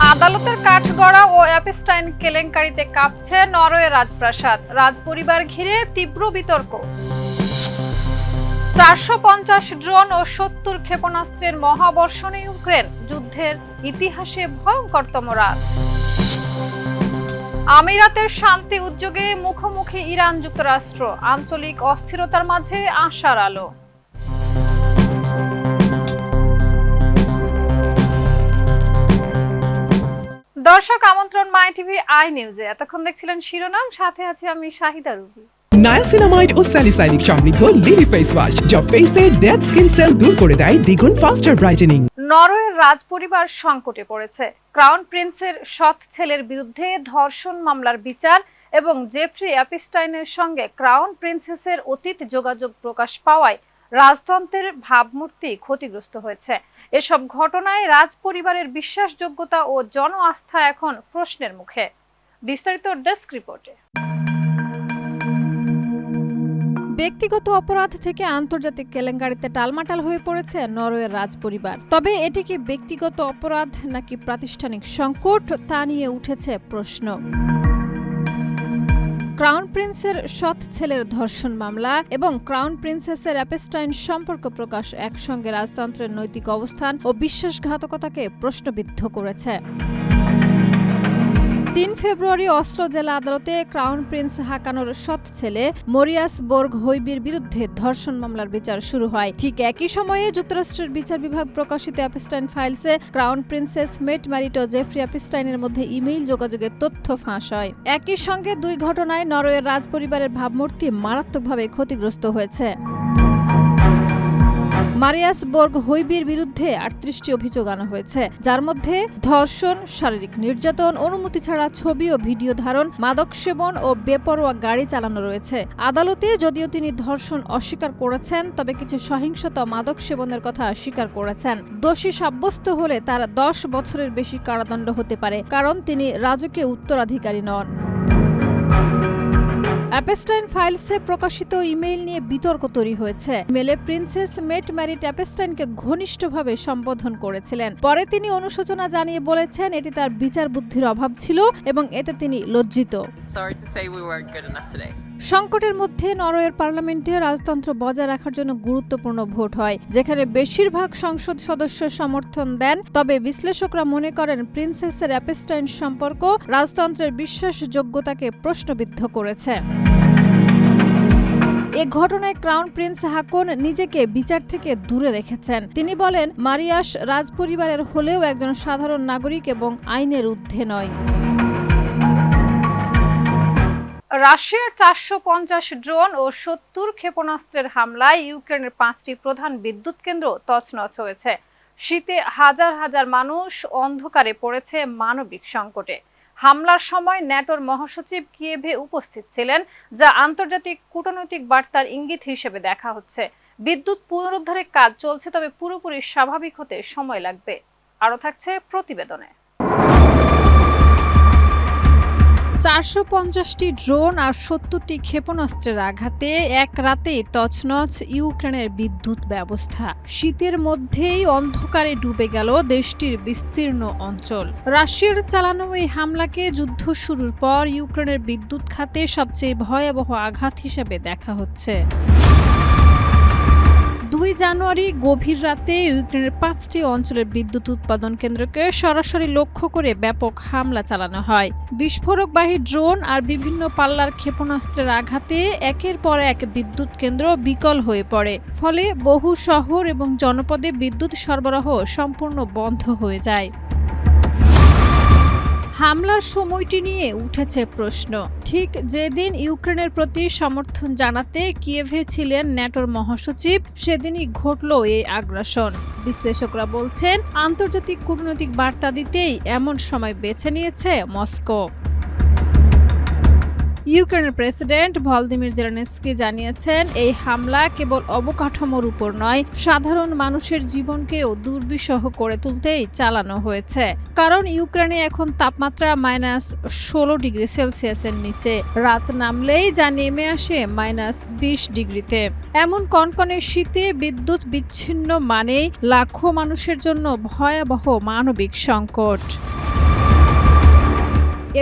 আদালতের কাঠগড়া ও অ্যাপস্টাইন কেলেঙ্কারিতে কাঁপছে নরওয়ে রাজপ্রাসাদ, রাজপরিবার ঘিরে তীব্র বিতর্ক। 450 ড্রোন ও 70 ক্ষেপণাস্ত্রের মহাবর্ষণে ইউক্রেন, যুদ্ধের ইতিহাসে ভয়ঙ্করতম রাত। আমিরাতের শান্তি উদ্যোগে মুখোমুখি ইরান যুক্তরাষ্ট্র, আঞ্চলিক অস্থিরতার মাঝে আশার আলো। দর্শক আমন্ত্রণ মাই টিভি আই নিউজে। এতক্ষণ দেখছিলেন শিরোনাম, সাথে আছি আমি শাহিদা রুবি। নায়াসিনামাইড ও স্যালিসাইলিক সমৃদ্ধ লিলি ফেস ওয়াশ, যা ফেসের ডেড স্কিন সেল দূর করে দেয় দ্বিগুণ ফাস্টার ব্রাইটেনিং। নরওয়ের রাজপরিবার সংকটে পড়েছে। ক্রাউন প্রিন্সের সৎ ছেলের বিরুদ্ধে ধর্ষণ মামলার বিচার এবং জেফ্রি অ্যাপস্টাইনের সঙ্গে ক্রাউন প্রিন্সেসের অতীত যোগাযোগ প্রকাশ পাওয়ায় রাজতন্ত্রের ভাবমূর্তি ক্ষতিগ্রস্ত হয়েছে। এসব ঘটনায় রাজপরিবারের বিশ্বাসযোগ্যতা ও জন আস্থা এখন প্রশ্নের মুখে। বিস্তারিত ডেস্ক রিপোর্টে। ব্যক্তিগত অপরাধ থেকে আন্তর্জাতিক কেলেঙ্কারিতে টালমাটাল হয়ে পড়েছে নরওয়ের রাজপরিবার। তবে এটি কি ব্যক্তিগত অপরাধ নাকি প্রাতিষ্ঠানিক সংকট, তা নিয়ে উঠেছে প্রশ্ন। ক্রাউন প্রিন্সের সৎ ছেলের ধর্ষণ মামলা এবং ক্রাউন প্রিন্সেসের অ্যাপস্টাইন সম্পর্ক প্রকাশ একসঙ্গে রাজতন্ত্রের নৈতিক অবস্থান ও বিশ্বাসঘাতকতাকে প্রশ্নবিদ্ধ করেছে। 3 ফেব্রুয়ারি অস্লো জেলা আদালতে ক্রাউন প্রিন্স হাকানোর সৎ ছেলে মরিয়াস বোর্গ হৈবির বিরুদ্ধে ধর্ষণ মামলার বিচার শুরু হয়। ঠিক একই সময়ে যুক্তরাষ্ট্রের বিচার বিভাগ প্রকাশিত অ্যাপস্টাইন ফাইলসে ক্রাউন প্রিন্সেস মেট ম্যারিট ও জেফ্রি অ্যাপস্টাইনের মধ্যে ইমেইল যোগাযোগের তথ্য ফাঁস হয়। একই সঙ্গে দুই ঘটনায় নরওয়ের রাজপরিবারের ভাবমূর্তি মারাত্মকভাবে ক্ষতিগ্রস্ত হয়েছে। মারিয়াস বোর্গ হৈবির বিরুদ্ধে 38টি অভিযোগ আনা হয়েছে, যার মধ্যে ধর্ষণ, শারীরিক নির্যাতন, অনুমতি ছাড়া ছবি ও ভিডিও ধারণ, মাদক সেবন ও বেপরোয়া গাড়ি চালানো রয়েছে। আদালতে যদিও তিনি ধর্ষণ অস্বীকার করেছেন, তবে কিছু সহিংসতা মাদক সেবনের কথা স্বীকার করেছেন। দোষী সাব্যস্ত হলে তার 10 বছরের বেশি কারাদণ্ড হতে পারে, কারণ তিনি রাজকীয় উত্তরাধিকারী নন। অ্যাপস্টাইন ফাইলসে প্রকাশিত ইমেইল নিয়ে বিতর্ক তৈরি হয়েছে। ইমেইলে প্রিন্সেস মেট ম্যারিট অ্যাপস্টাইনকে ঘনিষ্ঠভাবে সম্বোধন করেছিলেন। পরে তিনি অনুশোচনা জানিয়ে বলেছেন এটি তার বিচার বুদ্ধির অভাব ছিল এবং এতে তিনি লজ্জিত। সংকটের মধ্যে নরওয়ের পার্লামেন্টে রাজতন্ত্র বজায় রাখার জন্য গুরুত্বপূর্ণ ভোট হয়, যেখানে বেশিরভাগ সংসদ সদস্য সমর্থন দেন। তবে বিশ্লেষকরা মনে করেন প্রিন্সেসের অ্যাপস্টাইন সম্পর্ক রাজতন্ত্রের বিশ্বাসযোগ্যতাকে প্রশ্নবিদ্ধ করেছে। এ ঘটনায় ক্রাউন প্রিন্স হাকন নিজেকে বিচার থেকে দূরে রেখেছেন। তিনি বলেন, মারিয়াস রাজপরিবারের হলেও একজন সাধারণ নাগরিক এবং আইনের ঊর্ধ্বে নয়। রাশিয়ার 450 ড্রোন ও 70 ক্ষেপণাস্ত্রের হামলায় ইউক্রেনের 5টি প্রধান বিদ্যুৎ কেন্দ্র তছনছ হয়েছে। শীতে হাজার হাজার মানুষ অন্ধকারে পড়েছে মানবিক সংকটে। হামলার সময় ন্যাটোর মহাসচিব কিয়েভে উপস্থিত ছিলেন, যা আন্তর্জাতিক কূটনৈতিক বার্তার ইঙ্গিত হিসেবে দেখা হচ্ছে। বিদ্যুৎ পুনরুদ্ধারের কাজ চলছে, তবে পুরোপুরি স্বাভাবিক হতে সময় লাগবে। আরও থাকছে প্রতিবেদনে। 450টি ড্রোন আর 70টি ক্ষেপণাস্ত্রের আঘাতে এক রাতেই তছনছ ইউক্রেনের বিদ্যুৎ ব্যবস্থা। শীতের মধ্যেই অন্ধকারে ডুবে গেল দেশটির বিস্তীর্ণ অঞ্চল। রাশিয়ার চালানো এই হামলাকে যুদ্ধ শুরুর পর ইউক্রেনের বিদ্যুৎ খাতে সবচেয়ে ভয়াবহ আঘাত হিসেবে দেখা হচ্ছে। 2 জানুয়ারি গভীর রাতে ইউক্রেনের 5টি অঞ্চলের বিদ্যুৎ উৎপাদন কেন্দ্রকে সরাসরি লক্ষ্য করে ব্যাপক হামলা চালানো হয়। বিস্ফোরকবাহী ড্রোন আর বিভিন্ন পাল্লার ক্ষেপণাস্ত্রের আঘাতে একের পর এক বিদ্যুৎ কেন্দ্র বিকল হয়ে পড়ে। ফলে বহু শহর এবং জনপদে বিদ্যুৎ সরবরাহ সম্পূর্ণ বন্ধ হয়ে যায়। হামলার সময়টি নিয়ে উঠেছে প্রশ্ন। ঠিক যেদিন ইউক্রেনের প্রতি সমর্থন জানাতে কিয়েভে ছিলেন ন্যাটোর মহাসচিব, সেদিনই ঘটল এই আগ্রাসন। বিশ্লেষকরা বলছেন, আন্তর্জাতিক কূটনৈতিক বার্তা দিতেই এমন সময় বেছে নিয়েছে মস্কো। ইউক্রেনের প্রেসিডেন্ট ভলোদিমির জেলেনস্কি জানিয়েছেন, এই হামলা কেবল অবকাঠামোর উপর নয়, সাধারণ মানুষের জীবনকেও দুর্বিষহ করে তুলতেই চালানো হয়েছে। কারণ ইউক্রেনে এখন তাপমাত্রা -16 ডিগ্রি সেলসিয়াসের নিচে, রাত নামলেই যা নেমে আসে -20 ডিগ্রিতে। এমন কনকনে শীতে বিদ্যুৎ বিচ্ছিন্ন মানেই লাখো মানুষের জন্য ভয়াবহ মানবিক সংকট।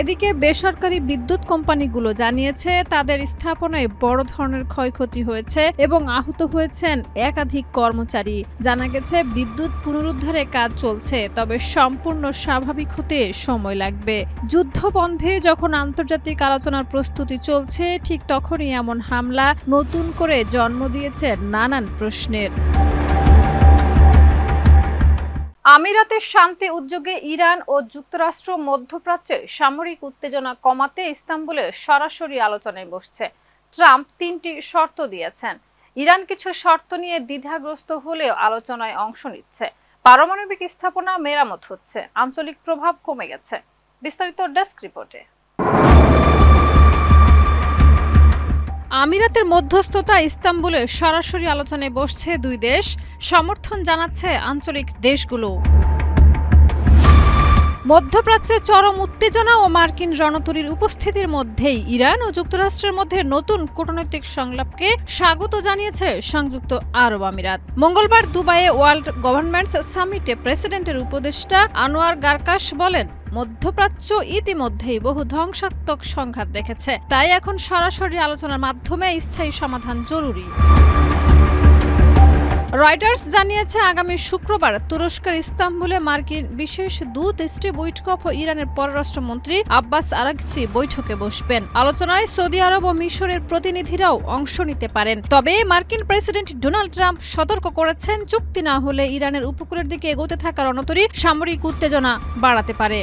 এদিকে বেসরকারি বিদ্যুৎ কোম্পানিগুলো জানিয়েছে তাদের স্থাপনায় বড় ধরনের ক্ষয়ক্ষতি হয়েছে এবং আহত হয়েছেন একাধিক কর্মচারী। জানা গেছে বিদ্যুৎ পুনরুদ্ধারে কাজ চলছে, তবে সম্পূর্ণ স্বাভাবিক হতে সময় লাগবে। যুদ্ধ বন্ধে যখন আন্তর্জাতিক আলোচনার প্রস্তুতি চলছে, ঠিক তখনই এমন হামলা নতুন করে জন্ম দিয়েছে নানান প্রশ্নের। আমিরাতের শান্তি উদ্যোগে ইরান ও যুক্তরাষ্ট্র মধ্যপ্রাচ্যে সামরিক উত্তেজনা কমাতে ইস্তাম্বুলে সরাসরি আলোচনায় বসছে। ট্রাম্প 3টি শর্ত দিয়েছেন। ইরান কিছু শর্ত নিয়ে দ্বিধাগ্রস্ত হলেও আলোচনায় অংশ নিচ্ছে। পারমাণবিক স্থাপনা মেরামত হচ্ছে, আঞ্চলিক প্রভাব কমে গেছে। বিস্তারিত ডেস্ক রিপোর্টে। আমিরাতের মধ্যস্থতা ইস্তাম্বুলে সরাসরি আলোচনায় বসছে দুই দেশ। সমর্থন জানাচ্ছে আঞ্চলিক দেশগুলো। মধ্যপ্রাচ্যে চরম উত্তেজনা ও মার্কিন রণতরীর উপস্থিতির মধ্যেই ইরান ও যুক্তরাষ্ট্রের মধ্যে নতুন কূটনৈতিক সংলাপকে স্বাগত জানিয়েছে সংযুক্ত আরব আমিরাত। মঙ্গলবার দুবাইয়ে ওয়ার্ল্ড গভর্নমেন্টস সামিটে প্রেসিডেন্টের উপদেষ্টা আনোয়ার গারকাশ বলেন, মধ্যপ্রাচ্য ইতিমধ্যেই বহু ধ্বংসাত্মক সংঘাত দেখেছে, তাই এখন সরাসরি আলোচনার মাধ্যমে স্থায়ী সমাধান জরুরি। রয়টার্স জানিয়েছে, আগামী শুক্রবার তুরস্কের ইস্তাম্বুলে মার্কিন বিশেষ দূত স্টিভ উইটকফ ও ইরানের পররাষ্ট্রমন্ত্রী আব্বাস আরাগচি বৈঠকে বসবেন। আলোচনায় সৌদি আরব ও মিশরের প্রতিনিধিরাও অংশ নিতে পারেন। তবে মার্কিন প্রেসিডেন্ট ডোনাল্ড ট্রাম্প সতর্ক করেছেন, চুক্তি না হলে ইরানের উপকূলের দিকে এগোতে থাকা রণতরী সামরিক উত্তেজনা বাড়াতে পারে।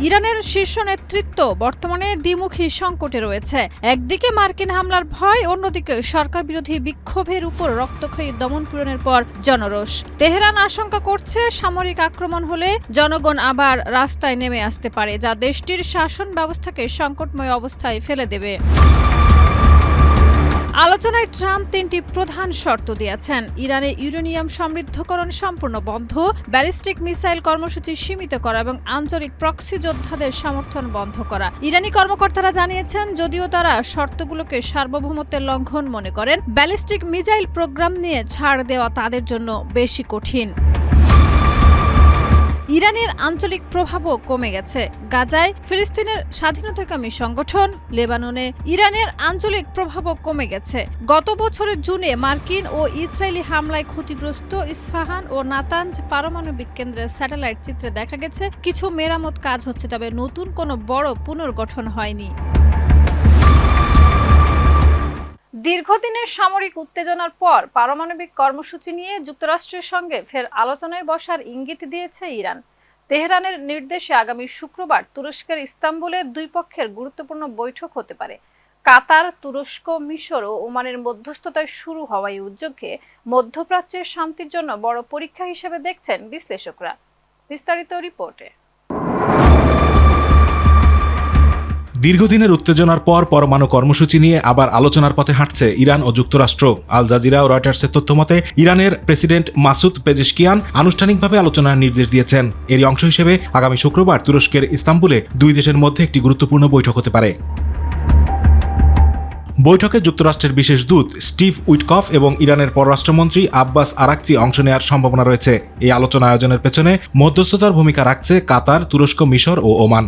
ইরানের শীর্ষ নেতৃত্ব বর্তমানে দ্বিমুখী সংকটে রয়েছে। একদিকে মার্কিন হামলার ভয়, অন্যদিকে সরকার বিরোধী বিক্ষোভের উপর রক্তক্ষয়ী দমনপীড়নের পর জনরোষ। তেহরান আশঙ্কা করছে, সামরিক আক্রমণ হলে জনগণ আবার রাস্তায় নেমে আসতে পারে, যা দেশটির শাসন ব্যবস্থাকে সংকটময় অবস্থায় ফেলে দেবে। আলোচনায় ট্রাম্প 3টি প্রধান শর্ত দিয়েছেন। ইরানে ইউরেনিয়াম সমৃদ্ধকরণ সম্পূর্ণ বন্ধ, ব্যালিস্টিক মিসাইল কর্মসূচি সীমিত করা এবং আঞ্চলিক প্রক্সি যোদ্ধাদের সমর্থন বন্ধ করা। ইরানি কর্মকর্তারা জানিয়েছেন, যদিও তারা শর্তগুলোকে সার্বভৌমত্বের লঙ্ঘন মনে করেন, ব্যালিস্টিক মিসাইল প্রোগ্রাম নিয়ে ছাড় দেওয়া তাদের জন্য বেশি কঠিন। ইরানের আঞ্চলিক প্রভাবও কমে গেছে। গাজায় ফিলিস্তিনের স্বাধীনতাকামী সংগঠন, লেবাননে ইরানের আঞ্চলিক প্রভাবও কমে গেছে। গত বছরের জুনে মার্কিন ও ইসরায়েলি হামলায় ক্ষতিগ্রস্ত ইস্ফাহান ও নাতানজ পারমাণবিক কেন্দ্রের স্যাটেলাইট চিত্রে দেখা গেছে কিছু মেরামত কাজ হচ্ছে, তবে নতুন কোনো বড় পুনর্গঠন হয়নি। দীর্ঘদিনের সামরিক উত্তেজনার পর পারমাণবিক কর্মসূচি নিয়ে যুক্তরাষ্ট্রের সঙ্গে ফের আলোচনায় বসার ইঙ্গিত দিয়েছে ইরান। তেহরানের নির্দেশে আগামী শুক্রবার তুরস্কের ইস্তাম্বুলে দুই পক্ষের গুরুত্বপূর্ণ বৈঠক হতে পারে। কাতার, তুরস্ক, মিশর ও ওমানের মধ্যস্থতায় শুরু হওয়া এই উদ্যোগকে মধ্যপ্রাচ্যের শান্তির জন্য বড় পরীক্ষা হিসেবে দেখছেন বিশ্লেষকরা। বিস্তারিত রিপোর্টে। দীর্ঘদিনের উত্তেজনার পর পরমাণু কর্মসূচি নিয়ে আবার আলোচনার পথে হাঁটছে ইরান ও যুক্তরাষ্ট্র। আল জাজিরা ও রয়টার্সের তথ্যমতে ইরানের প্রেসিডেন্ট মাসুদ পেজেশকিয়ান আনুষ্ঠানিকভাবে আলোচনার নির্দেশ দিয়েছেন। এরই অংশ হিসেবে আগামী শুক্রবার তুরস্কের ইস্তাম্বুলে দুই দেশের মধ্যে একটি গুরুত্বপূর্ণ বৈঠক হতে পারে। বৈঠকে যুক্তরাষ্ট্রের বিশেষ দূত স্টিভ উইটকফ এবং ইরানের পররাষ্ট্রমন্ত্রী আব্বাস আরাগচি অংশ নেওয়ার সম্ভাবনা রয়েছে। এই আলোচনা আয়োজনের পেছনে মধ্যস্থতার ভূমিকা রাখছে কাতার, তুরস্ক, মিশর ও ওমান।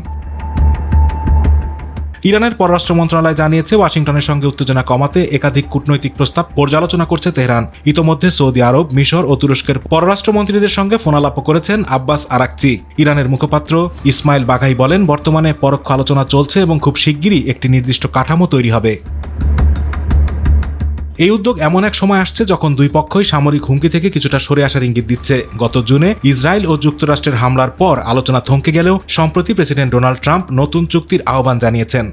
ইরানের পররাষ্ট্র মন্ত্রণালয় জানিয়েছে, ওয়াশিংটনের সঙ্গে উত্তেজনা কমাতে একাধিক কূটনৈতিক প্রস্তাব পর্যালোচনা করছে তেহরান। ইতোমধ্যে সৌদি আরব, মিশর ও তুরস্কের পররাষ্ট্রমন্ত্রীদের সঙ্গে ফোনালাপ করেছেন আব্বাস আরাগচি। ইরানের মুখপাত্র ইসমাইল বাঘাই বলেন, বর্তমানে পরোক্ষ আলোচনা চলছে এবং খুব শিগগিরই একটি নির্দিষ্ট কাঠামো তৈরি হবে। এই উদ্যোগ এমন এক সময় আসছে যখন দুই পক্ষই সামরিক হুমকি থেকে কিছুটা সরে আসার ইঙ্গিত দিচ্ছে। গত জুনে ইসরায়েল ও যুক্তরাষ্ট্রের হামলার পর আলোচনা থমকে গেলেও সম্প্রতি প্রেসিডেন্ট ডোনাল্ড ট্রাম্প নতুন চুক্তির আহ্বান জানিয়েছেন।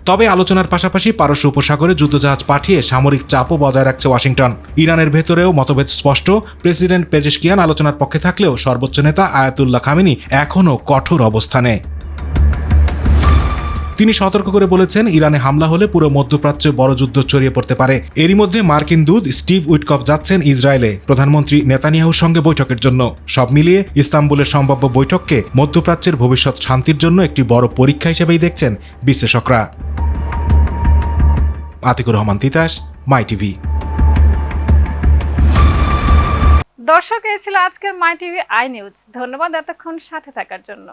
তবে আলোচনার পাশাপাশি পারস্য উপসাগরে যুদ্ধজাহাজ পাঠিয়ে সামরিক চাপও বজায় রাখছে ওয়াশিংটন। ইরানের ভেতরেও মতভেদ স্পষ্ট। প্রেসিডেন্ট পেজেশকিয়ান আলোচনার পক্ষে থাকলেও সর্বোচ্চ নেতা আয়াতুল্লাহ খামেনি এখনও কঠোর অবস্থানে। তিনি সতর্ক করে বলেছেন, ইরানে হামলা হলে পুরো মধ্যপ্রাচ্যে বড় যুদ্ধ ছড়িয়ে পড়তে পারে। এরই মধ্যে মার্কিন দূত স্টিভ উইটকফ যাচ্ছেন ইসরায়েলে প্রধানমন্ত্রী নেতানিয়াহুর সঙ্গে বৈঠকের জন্য। সব মিলিয়ে ইস্তাম্বুলের সম্ভাব্য বৈঠককে মধ্যপ্রাচ্যের ভবিষ্যৎ শান্তির জন্য একটি বড় পরীক্ষা হিসেবেই দেখছেন বিশ্লেষকরা। আতিকুর রহমান তিতাস, মাই টিভি। দর্শক, এই ছিল আজকের মাই টিভি আই নিউজ। ধন্যবাদ এতক্ষণ সাথে থাকার জন্য।